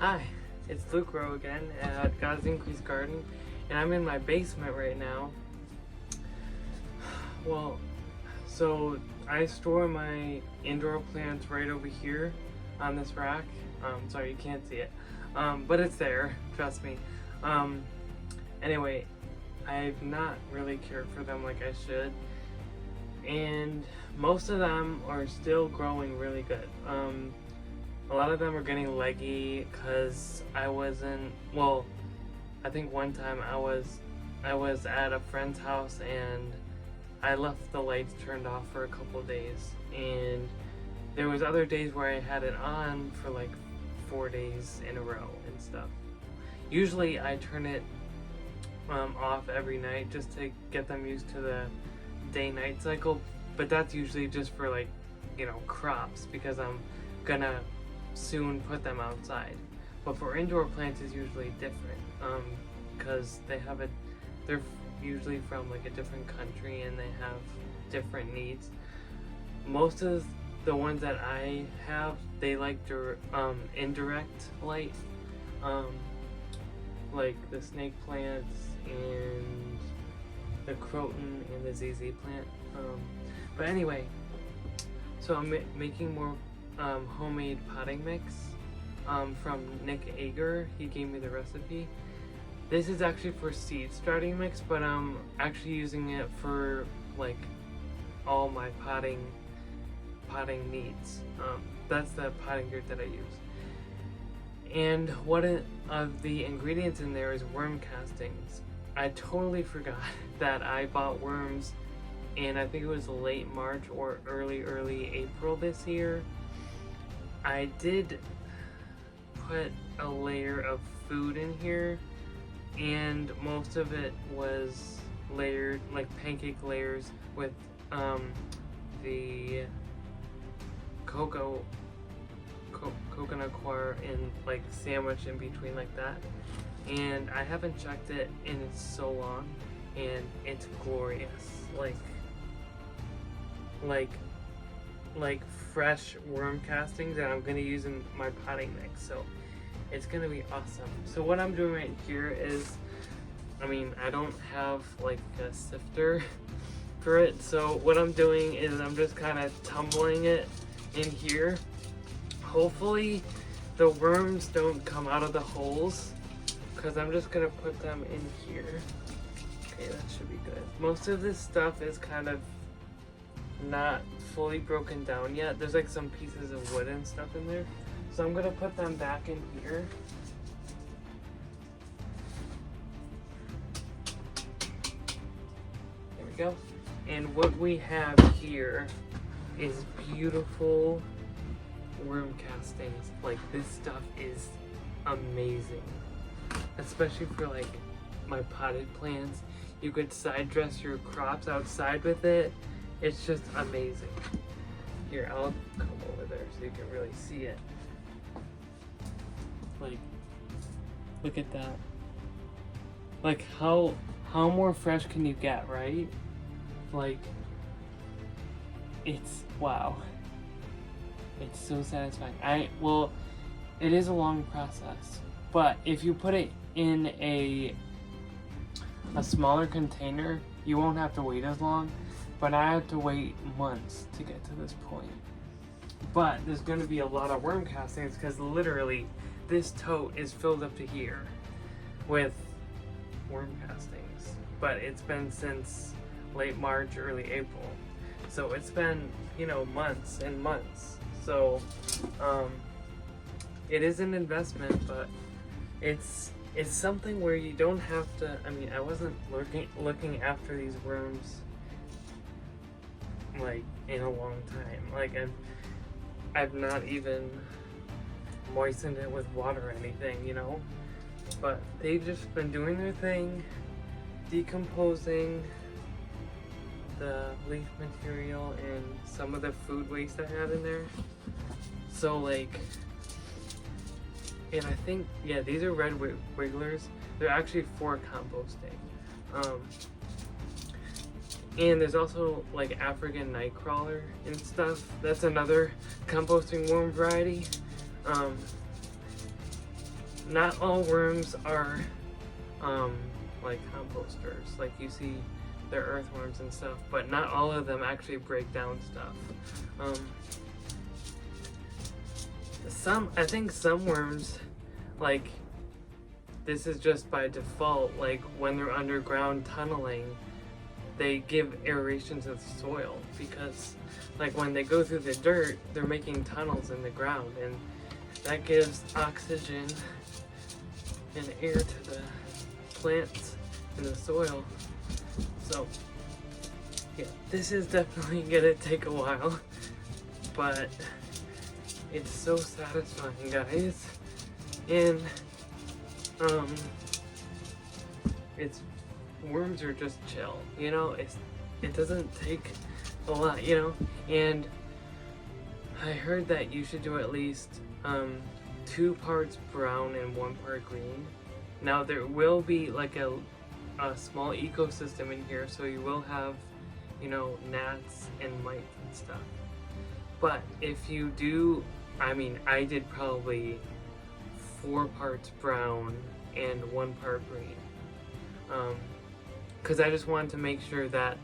Hi, it's Luke Rowe again at God's Increased Garden, and I'm in my basement right now. Well, so I store my indoor plants right over here on this rack. Sorry, you can't see it, but it's there, trust me. Anyway, I've not really cared for them like I should, and most of them are still growing really good. A lot of them are getting leggy because I wasn't, well, I think one time I was at a friend's house and I left the lights turned off for a couple days, and there was other days where I had it on for like 4 days in a row and stuff. Usually I turn it off every night just to get them used to the day-night cycle, but that's usually just for, like, you know, crops, because I'm gonna soon put them outside. But for indoor plants is usually different, because they're usually from like a different country and they have different needs. Most of the ones that I have, they like indirect light, like the snake plants and the croton and the ZZ plant. But anyway, so I'm making more homemade potting mix from Nick Ager. He gave me the recipe. This is actually for seed starting mix, but I'm actually using it for like all my potting needs. That's the potting dirt that I use. And one of the ingredients in there is worm castings. I totally forgot that I bought worms in, I think it was late March or early April this year. I did put a layer of food in here, and most of it was layered, like pancake layers, with the coconut coir and like sandwich in between like that. And I haven't checked it in so long, and it's glorious. Like fresh worm castings that I'm gonna use in my potting mix, so it's gonna be awesome. So what I'm doing right here is, I mean, I don't have like a sifter for it, so what I'm doing is I'm just kind of tumbling it in here. Hopefully the worms don't come out of the holes, because I'm just gonna put them in here. Okay, that should be good. Most of this stuff is kind of not fully broken down yet. There's like some pieces of wood and stuff in there, so I'm gonna put them back in here. There we go. And what we have here is beautiful worm castings. Like, this stuff is amazing, especially for like my potted plants. You could side dress your crops outside with it. It's just amazing. Here, I'll come over there so you can really see it. Like, look at that. Like, how more fresh can you get, right? Like, it's, wow. It's so satisfying. Well, it is a long process, but if you put it in a smaller container, you won't have to wait as long. But I had to wait months to get to this point. But there's gonna be a lot of worm castings, because literally this tote is filled up to here with worm castings. But it's been since late March, early April. So it's been, you know, months and months. So it is an investment, but it's something where you don't have to, I mean, I wasn't looking after these worms like in a long time. Like, I've not even moistened it with water or anything, you know, but they've just been doing their thing, decomposing the leaf material and some of the food waste I had in there. So like, and I think, yeah, these are red wigglers. They're actually for composting. And there's also like African nightcrawler and stuff. That's another composting worm variety. not all worms are like composters, like you see they're earthworms and stuff, but not all of them actually break down stuff. I think some worms, like, this is just by default, like when they're underground tunneling, they give aeration to the soil, because like when they go through the dirt, they're making tunnels in the ground, and that gives oxygen and air to the plants in the soil. So yeah, this is definitely gonna take a while, but it's so satisfying, guys. And it's worms are just chill, you know. It doesn't take a lot, you know. And I heard that you should do at least 2 parts brown and 1 part green. Now there will be like a small ecosystem in here, so you will have, you know, gnats and mites and stuff. But if you do, I mean, I did probably 4 parts brown and 1 part green, because I just wanted to make sure that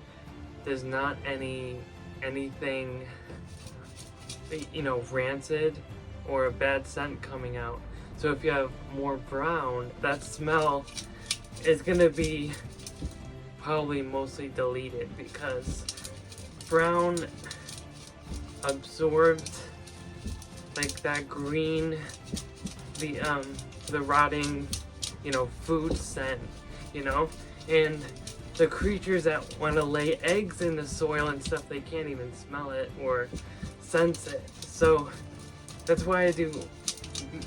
there's not anything, you know, rancid or a bad scent coming out. So if you have more brown, that smell is gonna be probably mostly deleted, because brown absorbs like that green, the rotting, you know, food scent, you know. And the creatures that want to lay eggs in the soil and stuff, they can't even smell it or sense it. So that's why I do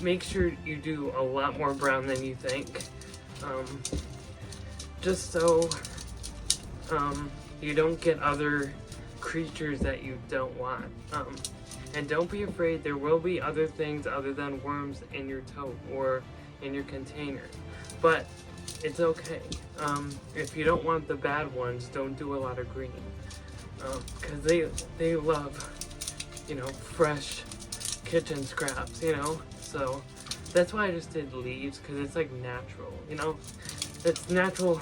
make sure you do a lot more brown than you think, just so you don't get other creatures that you don't want. And don't be afraid, there will be other things other than worms in your tote or in your container, but it's okay. If you don't want the bad ones, don't do a lot of green, because they love, you know, fresh kitchen scraps, you know. So that's why I just did leaves, because it's like natural, you know. It's natural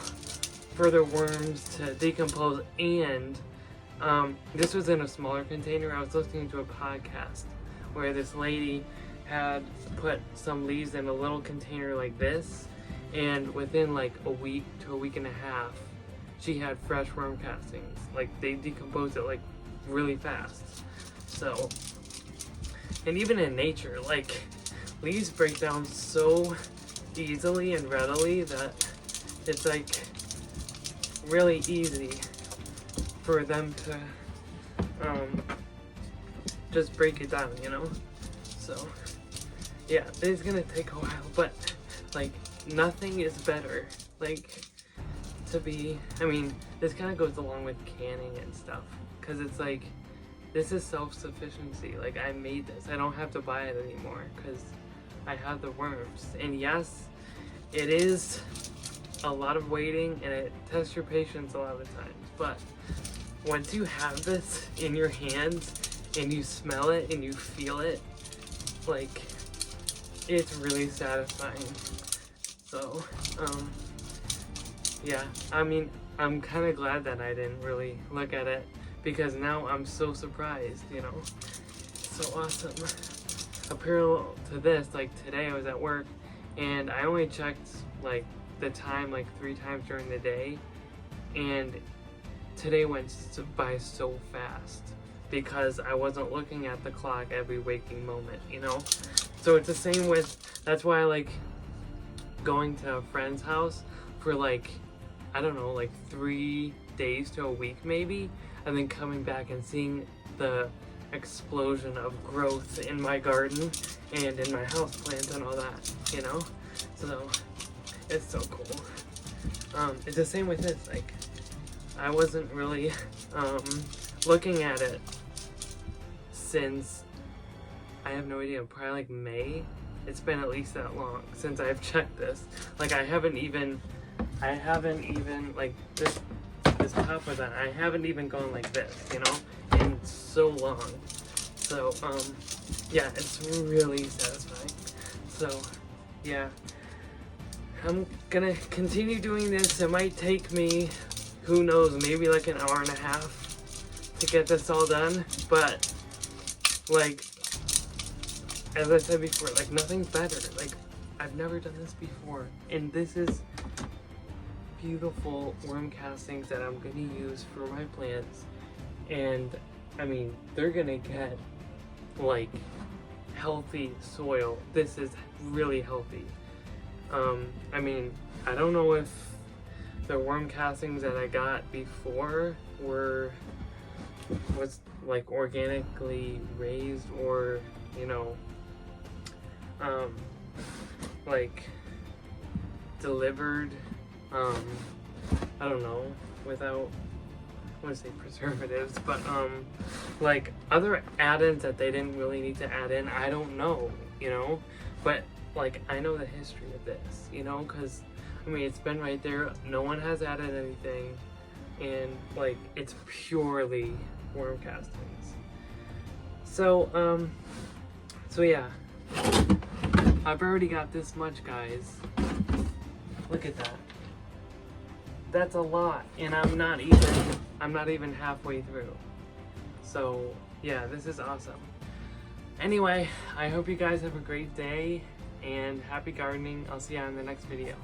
for the worms to decompose. And this was in a smaller container. I was listening to a podcast where this lady had put some leaves in a little container like this, and within like a week to a week and a half, she had fresh worm castings. Like, they decomposed it like really fast. So, and even in nature, like, leaves break down so easily and readily that it's like really easy for them to just break it down, you know. So yeah, it's gonna take a while, but like, nothing is better, like, to be, I mean, this kind of goes along with canning and stuff, because it's like, this is self-sufficiency. Like, I made this, I don't have to buy it anymore because I have the worms. And yes, it is a lot of waiting, and it tests your patience a lot of the times, but once you have this in your hands and you smell it and you feel it, like, it's really satisfying. So yeah, I mean, I'm kind of glad that I didn't really look at it, because now I'm so surprised, you know. So awesome. A parallel to this, like, today I was at work and I only checked like the time like 3 times during the day, and today went by so fast because I wasn't looking at the clock every waking moment, you know. So it's the same with, that's why I like going to a friend's house for like, I don't know, like 3 days to a week maybe, and then coming back and seeing the explosion of growth in my garden and in my house plant and all that, you know. So it's so cool. It's the same with this. Like, I wasn't really looking at it since, I have no idea, probably like May. It's been at least that long since I've checked this. Like, I haven't even like this top of that, I haven't even gone like this, you know, in so long. So yeah, it's really satisfying. So yeah, I'm gonna continue doing this. It might take me, who knows, maybe like an hour and a half to get this all done, but like, as I said before, like nothing's better. Like, I've never done this before, and this is beautiful worm castings that I'm gonna use for my plants. And I mean, they're gonna get like healthy soil. This is really healthy. I mean, I don't know if the worm castings that I got before was like organically raised, or you know, like delivered, I don't know, without, I want to say preservatives, but like other add-ins that they didn't really need to add in. I don't know, you know, but like I know the history of this, you know, because I mean it's been right there. No one has added anything, and like it's purely worm castings. So so yeah, I've already got this much, guys. Look at that. That's a lot, and I'm not even halfway through. So yeah, this is awesome. Anyway, I hope you guys have a great day and happy gardening. I'll see you on the next video.